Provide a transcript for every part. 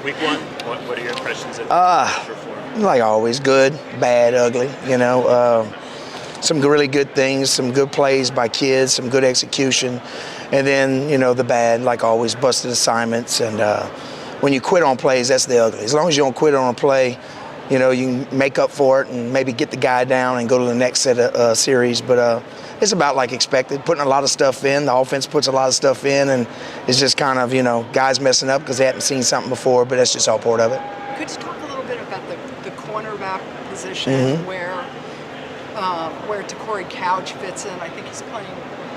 Week 1, what are your impressions of performance? Like always, good, bad, ugly. Some really good things, some good plays by kids, some good execution, and then the bad, like always, busted assignments. And when you quit on plays, that's the ugly. As long as you don't quit on a play, you can make up for it and maybe get the guy down and go to the next set of series. But it's about like expected, putting a lot of stuff in. The offense puts a lot of stuff in, and it's just kind of, guys messing up because they haven't seen something before, but that's just all part of it. Could you talk a little bit about the cornerback position where Corey Couch fits in? I think he's playing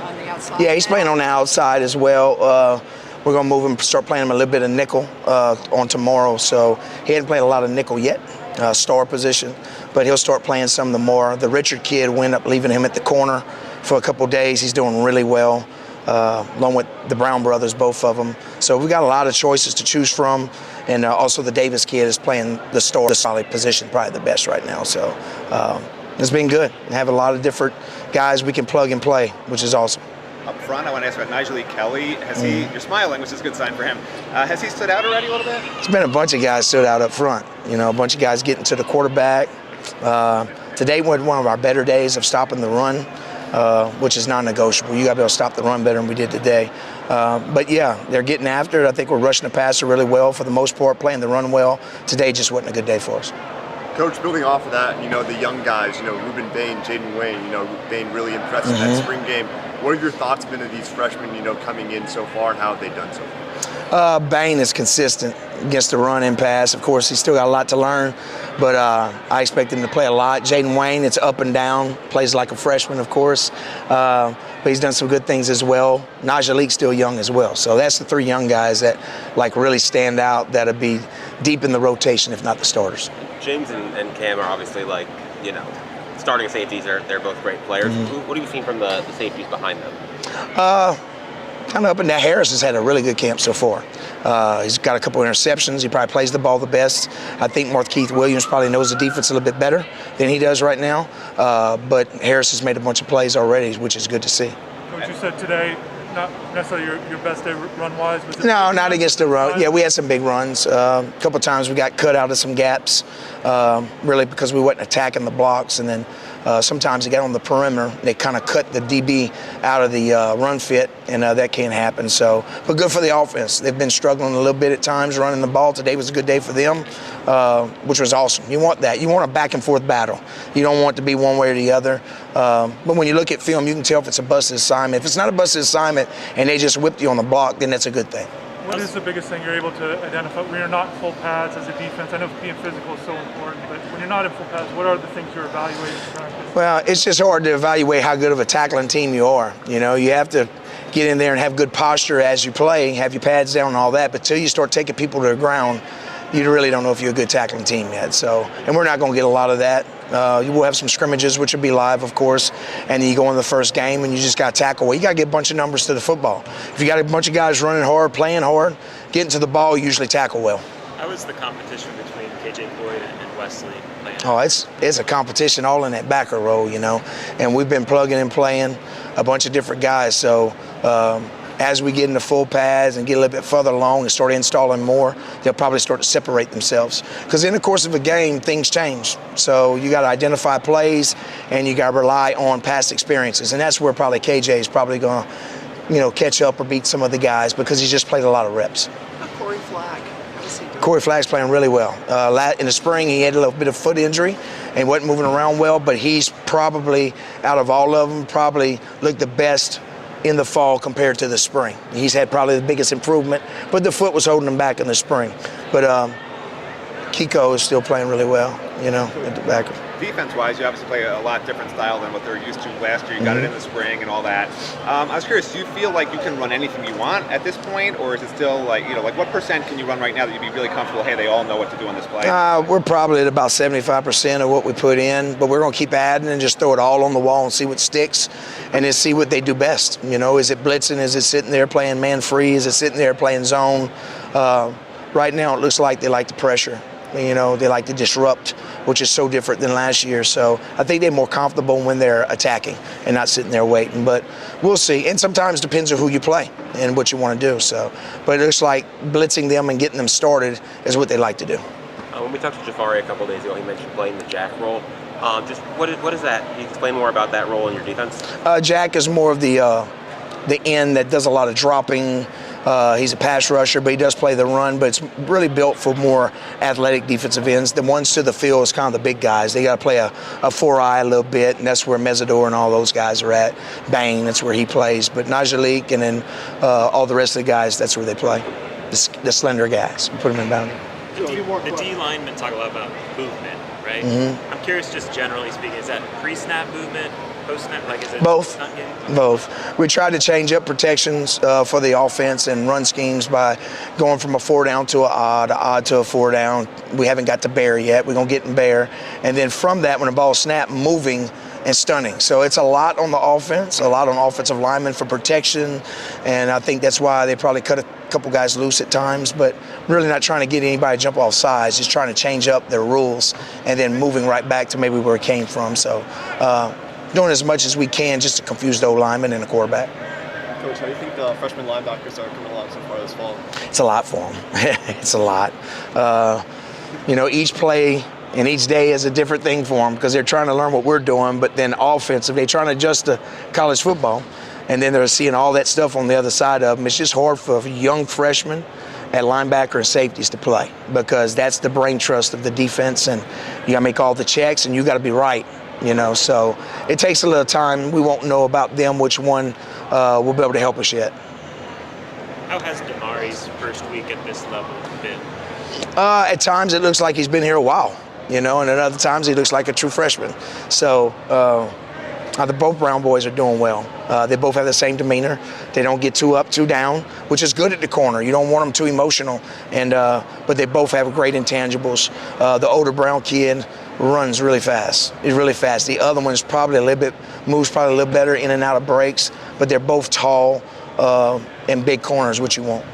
on the outside. Yeah, he's playing on the outside as well. We're going to move him, start playing him a little bit of nickel on tomorrow. So he hadn't played a lot of nickel yet, star position, but he'll start playing some of the more. The Richard kid, we ended up leaving him at the corner for a couple days. He's doing really well, along with the Brown brothers, both of them. So we got a lot of choices to choose from. And also the Davis kid is playing the solid position, probably the best right now. So it's been good. We have a lot of different guys we can plug and play, which is awesome. Up front, I want to ask about Nigel Kelly. Has he? You're smiling, which is a good sign for him. Has he stood out already a little bit? It's been a bunch of guys stood out up front. A bunch of guys getting to the quarterback. Today was one of our better days of stopping the run, which is non-negotiable. You got to be able to stop the run better than we did today. But yeah, they're getting after it. I think we're rushing the passer really well for the most part, playing the run well. Today just wasn't a good day for us. Coach, building off of that, the young guys, Ruben Bain, Jaden Wayne, Bain really impressed in that spring game. What have your thoughts been of these freshmen, coming in so far, and how have they done so far? Bain is consistent against the run and pass. Of course, he's still got a lot to learn, but I expect him to play a lot. Jaden Wayne, it's up and down, plays like a freshman, of course, but he's done some good things as well. Najaleek's still young as well, so that's the three young guys that really stand out, that'll be deep in the rotation, if not the starters. James and Cam are obviously starting safeties. They're both great players. What have you seen from the safeties behind them? Kind of up and down. Harris has had a really good camp so far. He's got a couple of interceptions. He probably plays the ball the best. I think Markeith Williams probably knows the defense a little bit better than he does right now. But Harris has made a bunch of plays already, which is good to see. Coach, you said today, not necessarily your best day run-wise. No, not against the run. Yeah, we had some big runs. A couple of times we got cut out of some gaps, really because we wasn't attacking the blocks. And then sometimes they got on the perimeter. They kind of cut the DB out of the run fit, and that can't happen. So, but good for the offense. They've been struggling a little bit at times running the ball. Today was a good day for them, which was awesome. You want that. You want a back-and-forth battle. You don't want it to be one way or the other. But when you look at film, you can tell if it's a busted assignment. If it's not a busted assignment and they just whipped you on the block, then that's a good thing. What is the biggest thing you're able to identify when you're not in full pads as a defense? I know being physical is so important, but when you're not in full pads, what are the things you're evaluating in practice? Well, it's just hard to evaluate how good of a tackling team you are. You have to get in there and have good posture as you play, have your pads down and all that, but until you start taking people to the ground, you really don't know if you're a good tackling team yet. So, and we're not going to get a lot of that. You will have some scrimmages, which will be live, of course, and then you go in the first game and you just got to tackle. Well, you got to get a bunch of numbers to the football. If you got a bunch of guys running hard, playing hard, getting to the ball, you usually tackle well. How is the competition between KJ Floyd and Wesley playing? Oh, it's a competition all in that backer role, and we've been plugging and playing a bunch of different guys. So as we get into full pads and get a little bit further along and start installing more, they'll probably start to separate themselves. Because in the course of a game, things change. So you got to identify plays and you got to rely on past experiences. And that's where probably KJ is probably going to, catch up or beat some of the guys because he's just played a lot of reps. Corey Flagg, how's he doing? Corey Flagg's playing really well. In the spring, he had a little bit of foot injury and wasn't moving around well, but he's probably, out of all of them, probably looked the best in the fall compared to the spring. He's had probably the biggest improvement, but the foot was holding him back in the spring. But Kiko is still playing really well, at the back. Defense-wise, you obviously play a lot different style than what they're used to last year. You got it in the spring and all that. I was curious, do you feel like you can run anything you want at this point, or is it still what percent can you run right now that you'd be really comfortable, hey, they all know what to do on this play? We're probably at about 75% of what we put in, but we're going to keep adding and just throw it all on the wall and see what sticks and then see what they do best. Is it blitzing? Is it sitting there playing man-free? Is it sitting there playing zone? Right now it looks like they like the pressure. You know, they like to disrupt, which is so different than last year. So I think they're more comfortable when they're attacking and not sitting there waiting. But we'll see. And sometimes depends on who you play and what you want to do. So, but it looks like blitzing them and getting them started is what they like to do. When we talked to Jafari a couple days ago, he mentioned playing the jack role. Just what is that? Can you explain more about that role in your defense? Jack is more of the end that does a lot of dropping. He's a pass rusher, but he does play the run. But it's really built for more athletic defensive ends. The ones to the field is kind of the big guys. They got to play a 4-eye a little bit, and that's where Mesidor and all those guys are at. Bain, that's where he plays. But Najalik and then all the rest of the guys, that's where they play. The slender guys. We put them in boundary. The D linemen talk a lot about movement, right? I'm curious, just generally speaking, is that pre-snap movement, post-snap? Like, is it both? Both. Both. We tried to change up protections for the offense and run schemes by going from a 4-down to an odd to a 4-down. We haven't got to bear yet. We're gonna get in bear, and then from that, when the ball snapped, moving and stunning. So it's a lot on the offense, a lot on offensive linemen for protection, and I think that's why they probably cut a couple guys loose at times, but really not trying to get anybody to jump off sides, just trying to change up their rules and then moving right back to maybe where it came from. So doing as much as we can just to confuse the O-lineman and the quarterback. Coach, how do you think the freshman linebackers are coming along so far this fall? It's a lot for them. It's a lot. You know, each play and each day is a different thing for them because they're trying to learn what we're doing, but then offensive, they're trying to adjust to college football, and then they're seeing all that stuff on the other side of them. It's just hard for young freshmen at linebacker and safeties to play because that's the brain trust of the defense, and you got to make all the checks, and you got to be right, you know. So it takes a little time. We won't know about them, which one will be able to help us yet. How has Damari's first week at this level been? At times it looks like he's been here a while, you know, and at other times he looks like a true freshman. So both Brown boys are doing well. They both have the same demeanor. They don't get too up, too down, which is good at the corner. You don't want them too emotional, and but they both have great intangibles. The older Brown kid runs really fast. He's really fast. The other one's probably moves probably a little better in and out of breaks, but they're both tall and big corners, which you want.